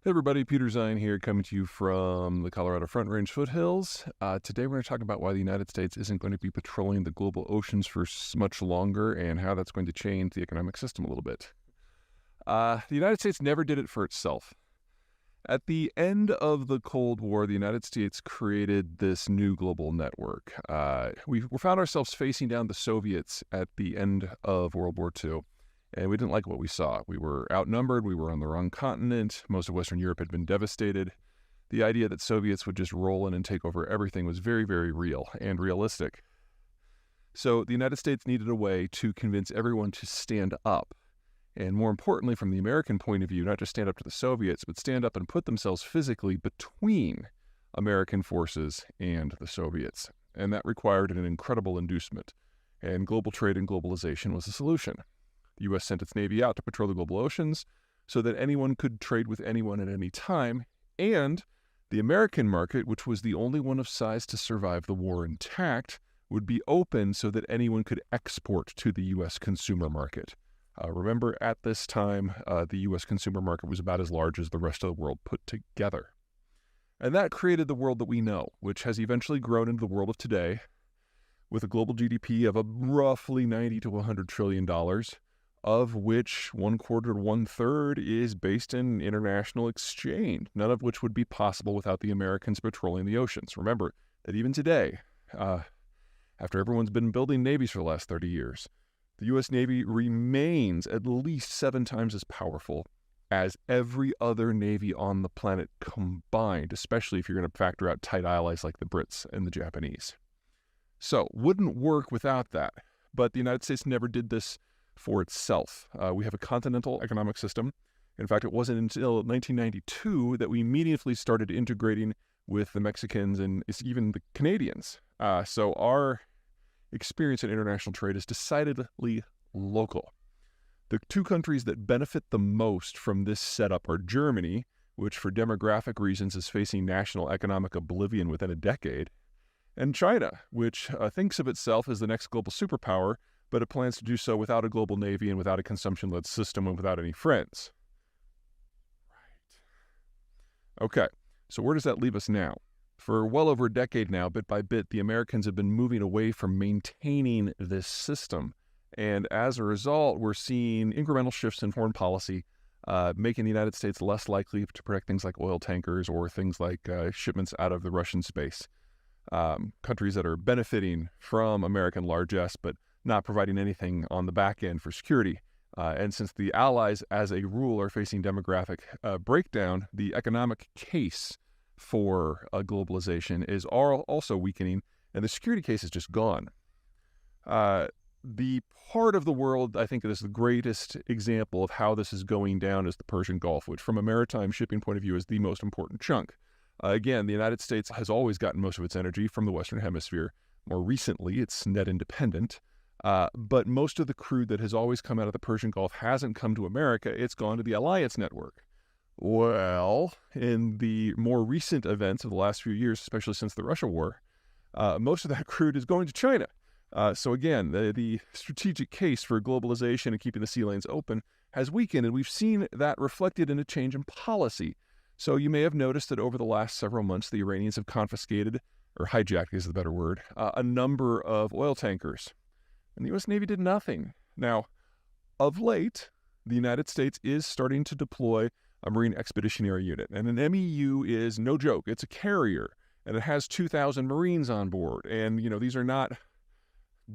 Hey everybody, Peter Zeihan here, coming to you from the Colorado Front Range foothills. Today we're going to talk about why the United States isn't going to be patrolling the global oceans for much longer and how that's going to change the economic system a little bit. The United States never did it for itself. At the end of the Cold War, the United States created this new global network. We found ourselves facing down the Soviets at the end of World War II. And we didn't like what we saw. We were outnumbered. We were on the wrong continent. Most of Western Europe had been devastated. The idea that Soviets would just roll in and take over everything was very, very real and realistic. So the United States needed a way to convince everyone to stand up. And more importantly, from the American point of view, not just stand up to the Soviets, but stand up and put themselves physically between American forces and the Soviets. And that required an incredible inducement. And global trade and globalization was the solution. The U.S. sent its Navy out to patrol the global oceans so that anyone could trade with anyone at any time, and the American market, which was the only one of size to survive the war intact, would be open so that anyone could export to the U.S. consumer market. Remember, at this time, the U.S. consumer market was about as large as the rest of the world put together. And that created the world that we know, which has eventually grown into the world of today, with a global GDP of roughly $90 to $100 trillion, of which 1/4 to 1/3 is based in international exchange, none of which would be possible without the Americans patrolling the oceans. Remember that even today, after everyone's been building navies for the last 30 years, the U.S. Navy remains at least 7 times as powerful as every other navy on the planet combined, especially if you're going to factor out tight allies like the Brits and the Japanese. So, wouldn't work without that. But the United States never did this for itself. We have a continental economic system. In fact, it wasn't until 1992 that we immediately started integrating with the Mexicans and even the Canadians. So our experience in international trade is decidedly local. The 2 countries that benefit the most from this setup are Germany, which for demographic reasons is facing national economic oblivion within a decade, and China, which thinks of itself as the next global superpower, but it plans to do so without a global navy and without a consumption-led system and without any friends. Right. Okay, so where does that leave us now? For well over a decade now, bit by bit, the Americans have been moving away from maintaining this system. And as a result, we're seeing incremental shifts in foreign policy, making the United States less likely to protect things like oil tankers or things like shipments out of the Russian space. Countries that are benefiting from American largesse, but not providing anything on the back end for security. And since the allies, as a rule, are facing demographic breakdown, the economic case for globalization is also weakening, and the security case is just gone. The part of the world, I think, that is the greatest example of how this is going down is the Persian Gulf, which from a maritime shipping point of view is the most important chunk. Again, the United States has always gotten most of its energy from the Western Hemisphere. More recently, it's net independent. But most of the crude that has always come out of the Persian Gulf hasn't come to America. It's gone to the alliance network. Well, in the more recent events of the last few years, especially since the Russia war, most of that crude is going to China. So again, the strategic case for globalization and keeping the sea lanes open has weakened, and we've seen that reflected in a change in policy. So you may have noticed that over the last several months, the Iranians have confiscated, or hijacked is the better word, a number of oil tankers. And the U.S. Navy did nothing. Now, of late, the United States is starting to deploy a Marine Expeditionary Unit. And an MEU is no joke. It's a carrier, and it has 2,000 Marines on board. And, these are not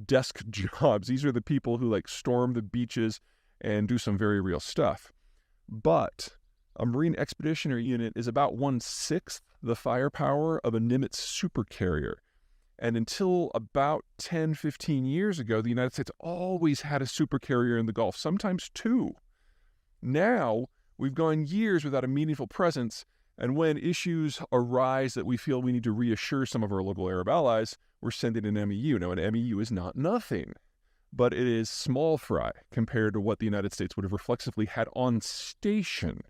desk jobs. These are the people who, storm the beaches and do some very real stuff. But a Marine Expeditionary Unit is about 1/6 the firepower of a Nimitz supercarrier. And until about 10, 15 years ago, the United States always had a supercarrier in the Gulf, sometimes 2. Now, we've gone years without a meaningful presence, and when issues arise that we feel we need to reassure some of our local Arab allies, we're sending an MEU. Now, an MEU is not nothing, but it is small fry compared to what the United States would have reflexively had on station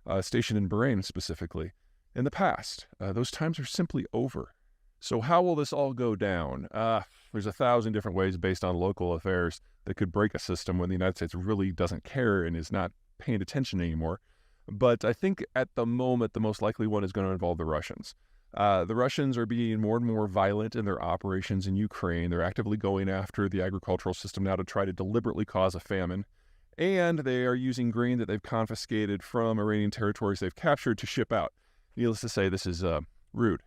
in Bahrain specifically, in the past. Those times are simply over. So how will this all go down? There's 1,000 different ways based on local affairs that could break a system when the United States really doesn't care and is not paying attention anymore. But I think at the moment, the most likely one is going to involve the Russians. The Russians are being more and more violent in their operations in Ukraine. They're actively going after the agricultural system now to try to deliberately cause a famine. And they are using grain that they've confiscated from Iranian territories they've captured to ship out. Needless to say, this is rude.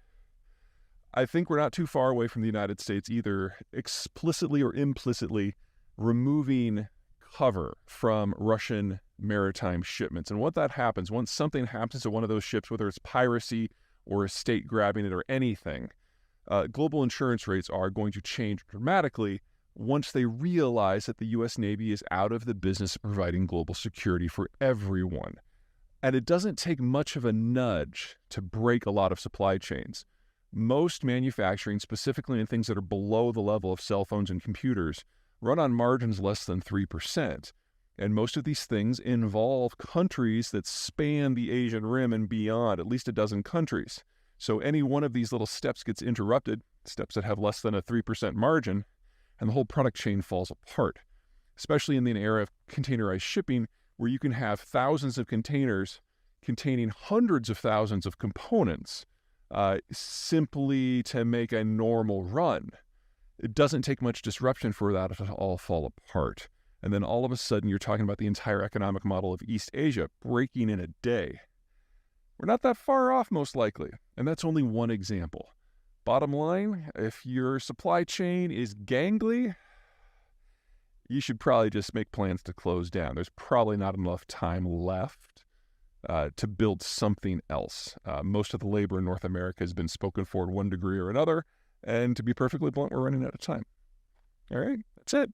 I think we're not too far away from the United States either explicitly or implicitly removing cover from Russian maritime shipments. And what that happens, once something happens to one of those ships, whether it's piracy or a state grabbing it or anything, global insurance rates are going to change dramatically once they realize that the U.S. Navy is out of the business of providing global security for everyone. And it doesn't take much of a nudge to break a lot of supply chains. Most manufacturing, specifically in things that are below the level of cell phones and computers, run on margins less than 3%. And most of these things involve countries that span the Asian rim and beyond, at least a dozen countries. So any one of these little steps gets interrupted, steps that have less than a 3% margin, and the whole product chain falls apart, especially in the era of containerized shipping, where you can have thousands of containers containing hundreds of thousands of components simply to make a normal run. It doesn't take much disruption for that to all fall apart. And then all of a sudden, you're talking about the entire economic model of East Asia breaking in a day. We're not that far off, most likely. And that's only one example. Bottom line, if your supply chain is gangly, you should probably just make plans to close down. There's probably not enough time left to build something else. Most of the labor in North America has been spoken for in one degree or another. And to be perfectly blunt, we're running out of time. All right, that's it.